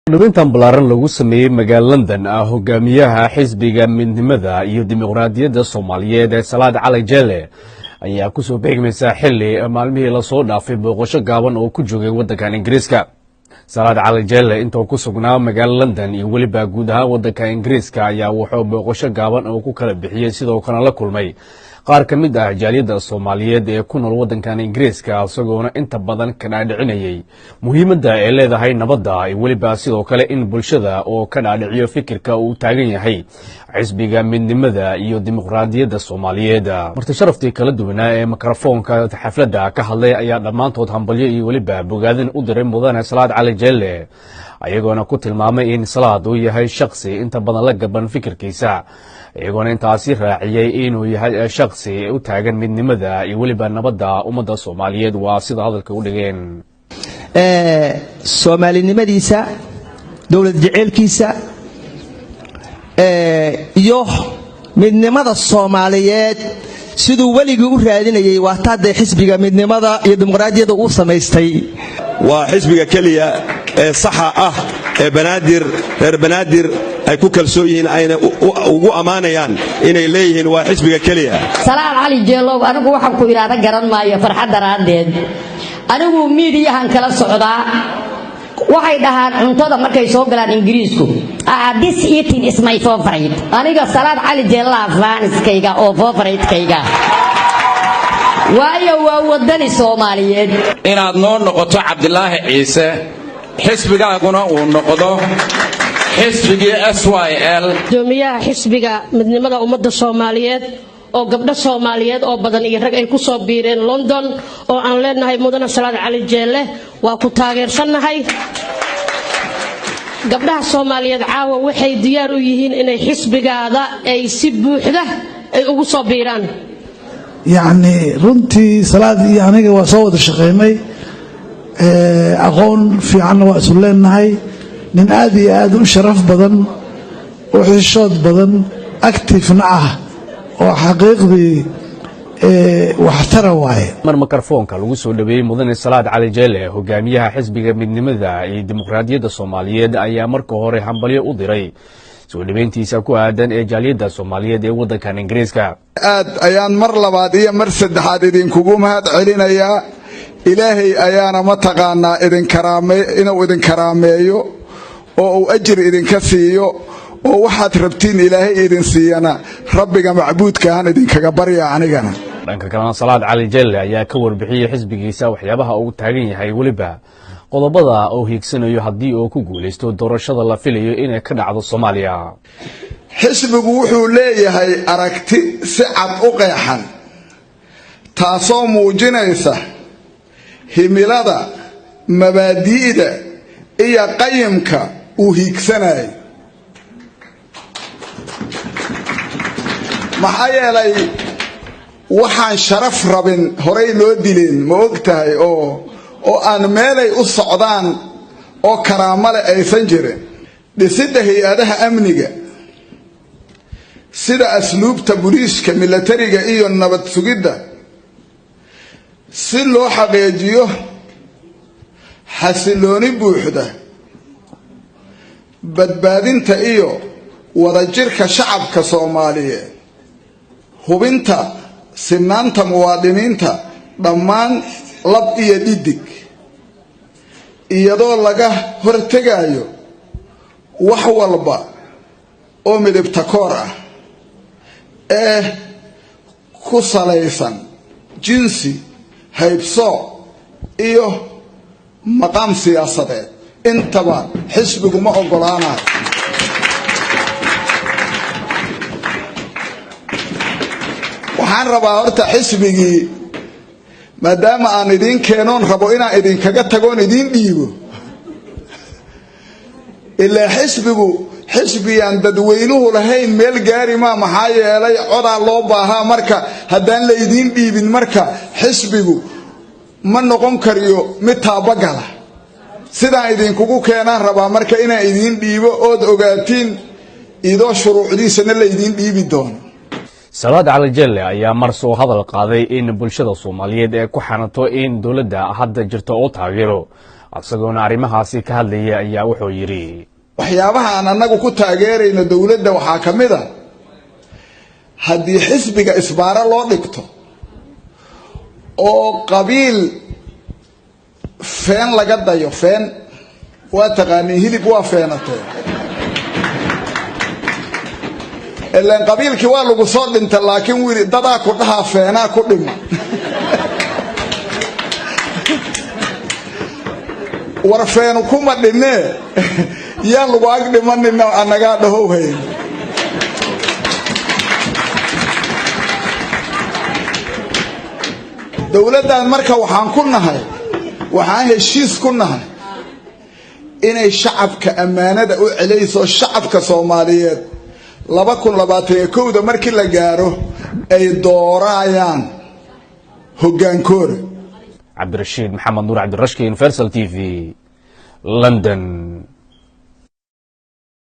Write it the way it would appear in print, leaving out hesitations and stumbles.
Dhawintan balaaran lagu sameeyay magaalada London hogaamiyaha xisbiga midnimada iyo dimuqraadiyadda Soomaaliyeed ee Salaad Cali Jelle ayaa ku soo beegmaysa xilli maalmihii la soo dhaafay booqasho gaaban oo ku joogay waddanka Ingiriiska. Salaad Cali Jelle intuu ku sugnaa magaalada London iyo waliba guud ahaan waddanka Ingiriiska ayaa wuxuu booqasho gaaban oo ku kala bixiyay sidoo kale la kulmay qaar ka mid ah jaaliyadda Soomaaliyeed ee ku nool waddankan Ingiriiska isagoona inta badan ka dhaadhicinayay muhiimadda ay leedahay nabadda iyo waliba sidoo kale in bulshada oo ka dhaadhiciyo fikirka uu taagan yahay xisbiga midnimada iyo dimuqraadiyadda Soomaaliyeed. Marti sharaftii kala duwanaa ee mikrofoonka xafladda ka hadlay ayaa dhammaantood hambalyo iyo waliba bogaadin u diray mudane Salaad Cali Jelle ayagoona ku tilmaamay in Salaad uu yahay shakhsi inta badan la gaban fikirkiisa ayagoona intaasi raaciyay inuu yahay shakhsi u taagan midnimada iyo waliba nabadda ummadda Soomaaliyeed waa sida hadalka u dhigeen Soomaalinimadiisa dawlad jaceelkiisa iyo midnimada Soomaaliyeed sidoo waligii u raadinayay waa taade xisbiga midnimada iyo dimuqraadiyadda uu sameystay waa xisbiga kaliya ee saxa ah ee reer banaadir ay ku kalsoon yihiin ayna ugu amaanayaan inay leeyihiin waa xisbiga kaliya. Salaad Cali Jelle anigu waxaan ku iraada garan maayo farxad daraadeed anigu miidiyahan kala socdaa waxay dhahaan cuntada markay soo galaan Ingiriisku this eating is my favorite aniga Salaad Cali Jelle faaniskayga oo favorite-kayga waayo waa wadani Soomaaliyeed inaad noo noqoto Cabdilaahi Ciise xisbigaaguna uu noqdo xisbigii SYL doomiyaha xisbiga midnimada ummadda Soomaaliyeed oo gabdho Soomaaliyeed oo badan iyo rag ay ku soo biireen London oo aan leenahay mudane Salaad Cali Jelle waa ku taageersanahay gabdhaha Soomaaliyeed caawa waxay diyaar u yihiin inay xisbigaada ay si buuxda ay ugu soo biiraan runtii Salaad iyo aniga waa soo wada shaqeynay aqoon fiican waa isu leenahay nin aad iyo aad u sharaf badan oo xishood badan active ah oo xaqiiqdii waxtar waaye mikrofoonka lagu soo dhaweeyay mudane Salaad Cali Jelle hogaamiyaha xisbiga midnimada iyo dimuqraadiyadda Soomaaliyeed ayaa markii hore hambalyo u diray soo dhaweyntiisa ku aadan ee jaaliyadda Soomaaliyeed ee waddankan Ingiriiska. aad ayaan mar labaad iyo mar saddexaad idinkugu mahad celinayaa ilaahay ayaana ma taqaanaa inuu idin karaameeyo oo uu ajir idinka siiyo oo waxaad rabtiin ilaahay idin siiyana rabbiga macbuudka aan idinkaga barya anigana. dhanka kalena Salaad Cali Jelle ayaa ka warbixiyay xisbigiisa waxyaabaha uu taagan yahay waliba qodobada oo hiigsanayo haddii uu ku guuleysto doorashada la filayo inay ka dhacdo Soomaaliya. xisbigu wuxuu leeyahay aragti si cad u qeexan taasoo muujinaysa himilada mabaadi'da iyo qayimka uu hiigsanayo maxaa yeelay waxaan sharaf rabin horay loo dileen ma ogtahay oo aan meelay u socdaan oo karaamo leh aysan jirin dhisidda hay-adaha amniga sida asluubta booliiska militariga iyo nabad sugidda si loo xaqiijiyo xasilooni buuxda badbaadinta iyo wadajirka shacabka Soomaaliyeed hubinta sinaanta muwaadiniinta dhammaan lab iyo dhidig iyadoo laga hortegayo wax walba oo midabta koor ah ee ku salaysan jinsi haybsooc iyo maqaam siyaasadeed intaba xisbigu ma ogolaanayo. waxaan rabaa horta xisbigii maadaama aan idin keenoon rabo inaan idinkaga tagoon idin dhiibo ilaa xisbiyaan dadweynuhu lahayn meel gaari ma maxaa yeelay codaa loo baahaa marka haddaan la idin dhiibin marka xisbigu ma noqon kariyo mid taabagala sidaan idinkugu keenaan rabaa marka inaan idin dhiibo ood ogaatiin idoo shuruucdiisana la idin dhiibi doono. Salaad Cali Jelle ayaa mar soo hadal qaaday in bulshada Soomaaliyeed ay ku xanato in dawladda hadda jirto oo taageero isagoona arrimahaasi ka hadlaya ayaa wuxuu yidhi waxyaabaha aan annagu ku taageerayno dowladda waxaa ka mid a haddii xisbiga isbaaro loo dhigto oo qabiil feen laga dayo feen waa taqaaniin hilib waa feenatee ilaan qabiilkii waa lagu soo dhinta laakiin wiili dadaa ku dhahaa feenaa ku dhima war feenu kuma dhinee yaan lagu ag dhimanina annagaa dhahow hayn dowladdan marka waxaan heshiis ku nahay inay shacabka ammaanada u celayso shacabka Soomaaliyeed 2021 markii la gaaro ay doorayaan hogaankooda. Cabdirashiid Maxamed Nuur Cabdirashkiin, Universal TV, London.